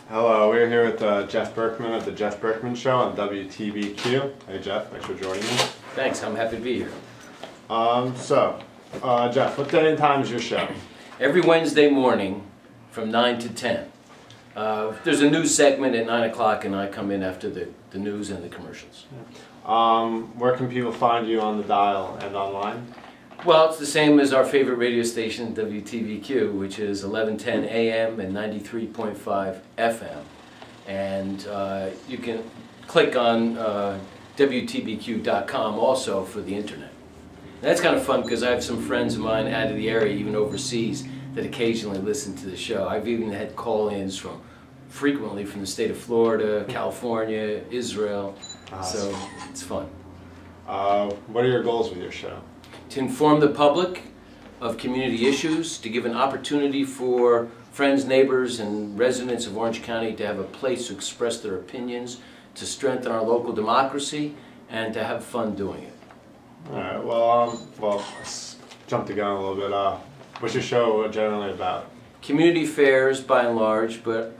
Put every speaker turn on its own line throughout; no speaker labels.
Hello, we're here with Jeff Berkman of the Jeff Berkman Show on WTBQ. Hey Jeff, thanks for joining me.
Thanks, I'm happy to be here.
Jeff, what day and time is your show?
Every Wednesday morning from 9 to 10. There's a news segment at 9 o'clock and I come in after the news and the commercials.
Where can people find you on the dial and online?
Well, it's the same as our favorite radio station, WTBQ, which is 1110 AM and 93.5 FM. And you can click on WTBQ.com also for the internet. And that's kind of fun because I have some friends of mine out of the area, even overseas, that occasionally listen to the show. I've even had call-ins frequently from the state of Florida, California, Israel, so it's fun.
What are your goals with your show?
To inform the public of community issues, to give an opportunity for friends, neighbors, and residents of Orange County to have a place to express their opinions, to strengthen our local democracy, and to have fun doing it.
All right, well, let's jump the gun a little bit. What's your show generally about?
Community fairs, by and large, but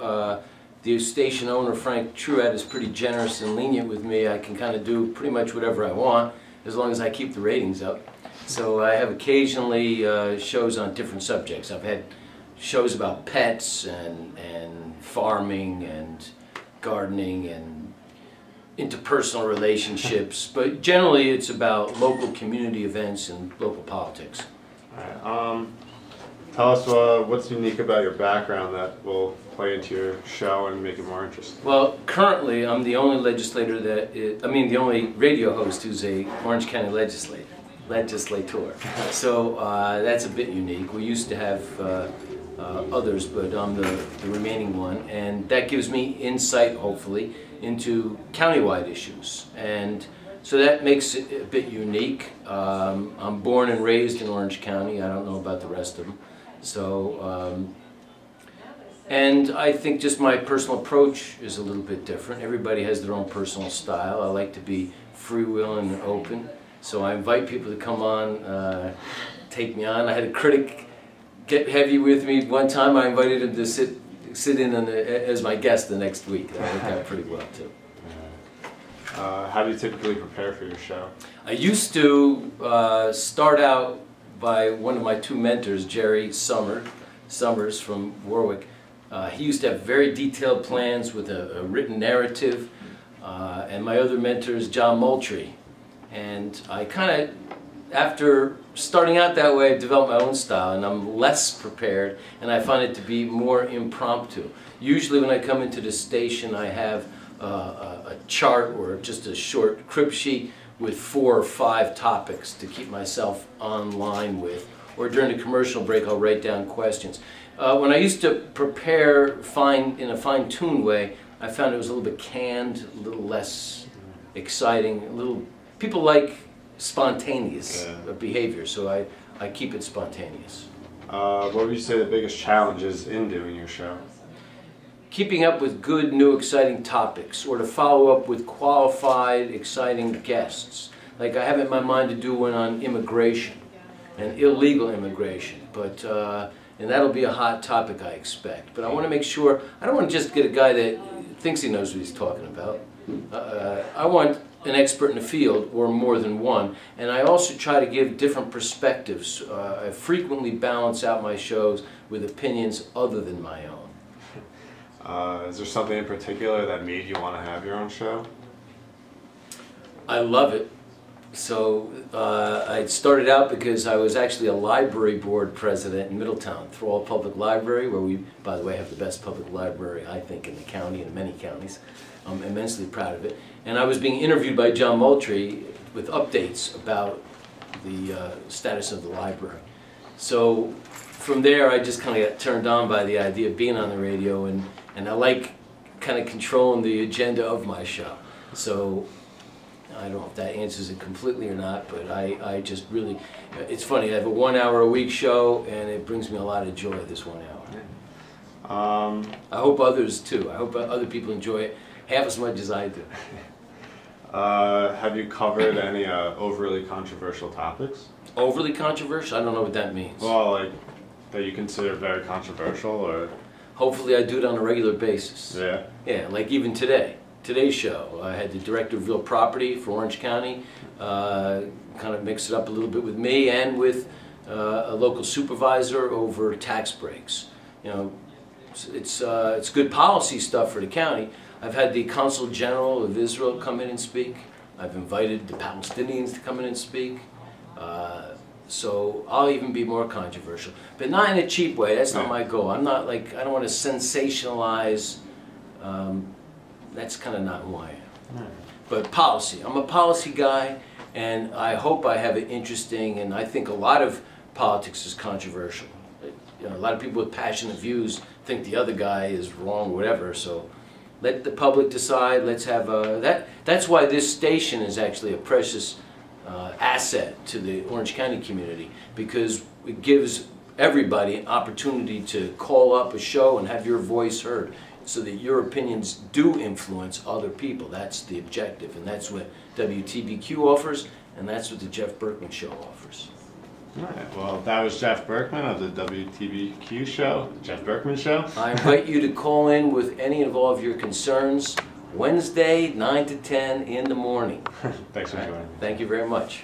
the station owner, Frank Truett, is pretty generous and lenient with me. I can kind of do pretty much whatever I want, as long as I keep the ratings up. So I have occasionally shows on different subjects. I've had shows about pets and farming and gardening and interpersonal relationships, but generally it's about local community events and local politics.
All right. Tell us what's unique about your background that will play into your show and make it more interesting.
Well, currently I'm the only legislator the only radio host who's a Orange County legislator. So that's a bit unique. We used to have others, but I'm the remaining one, and that gives me insight, hopefully, into countywide issues, and so that makes it a bit unique. I'm born and raised in Orange County. I don't know about the rest of them. So, and I think just my personal approach is a little bit different. Everybody has their own personal style. I like to be freewheeling and open. So I invite people to come on, take me on. I had a critic get heavy with me one time. I invited him to sit in as my guest the next week. That worked out pretty well too.
How do you typically prepare for your show?
I used to start out by one of my two mentors, Jerry Summers from Warwick. He used to have very detailed plans with a written narrative, and my other mentor is John Moultrie. And I kind of, after starting out that way, I developed my own style, and I'm less prepared, and I find it to be more impromptu. Usually when I come into the station, I have a chart or just a short crib sheet with 4 or 5 topics to keep myself online with, or during the commercial break I'll write down questions. When I used to prepare in a fine-tuned way, I found it was a little bit canned, a little less exciting, people like spontaneous behavior, so I keep it spontaneous.
What would you say the biggest challenge is in doing your show?
Keeping up with good, new, exciting topics, or to follow up with qualified, exciting guests. Like I have in my mind to do one on immigration and illegal immigration, and that'll be a hot topic, I expect. But I want to make sure, I don't want to just get a guy that thinks he knows what he's talking about. I want an expert in the field, or more than one, and I also try to give different perspectives. I frequently balance out my shows with opinions other than my own.
Is there something in particular that made you want to have your own show?
I love it. So I started out because I was actually a library board president in Middletown, Thrall Public Library, where we, by the way, have the best public library, I think, in the county and many counties. I'm immensely proud of it. And I was being interviewed by John Moultrie with updates about the status of the library. So from there, I just kind of got turned on by the idea of being on the radio, and I like kind of controlling the agenda of my show. So I don't know if that answers it completely or not, but I just really, it's funny, I have a 1 hour a week show, and it brings me a lot of joy, this 1 hour. I hope others too. I hope other people enjoy it half as much as I do.
Have you covered any overly controversial topics?
Overly controversial? I don't know what that means.
Well, like that you consider very controversial, or
hopefully I do it on a regular basis.
Yeah.
Yeah, like even today's show. I had the director of real property for Orange County, kind of mix it up a little bit with me and with a local supervisor over tax breaks. You know, it's good policy stuff for the county. I've had the Consul General of Israel come in and speak. I've invited the Palestinians to come in and speak. So I'll even be more controversial, but not in a cheap way. That's not my goal. I'm not like, I don't want to sensationalize. That's kind of not who I am. But policy. I'm a policy guy, and I hope I have it interesting, and I think a lot of politics is controversial. You know, a lot of people with passionate views think the other guy is wrong or whatever, so let the public decide. Let's have that's why this station is actually a precious asset to the Orange County community, because it gives everybody an opportunity to call up a show and have your voice heard, so that your opinions do influence other people. That's the objective, and that's what WTBQ offers, and that's what the Jeff Berkman Show offers.
All right. Well, that was Jeff Berkman of the WTBQ show, Jeff Berkman Show.
I invite you to call in with any of all of your concerns Wednesday, 9 to 10 in the morning.
Thanks for joining me.
Thank you very much.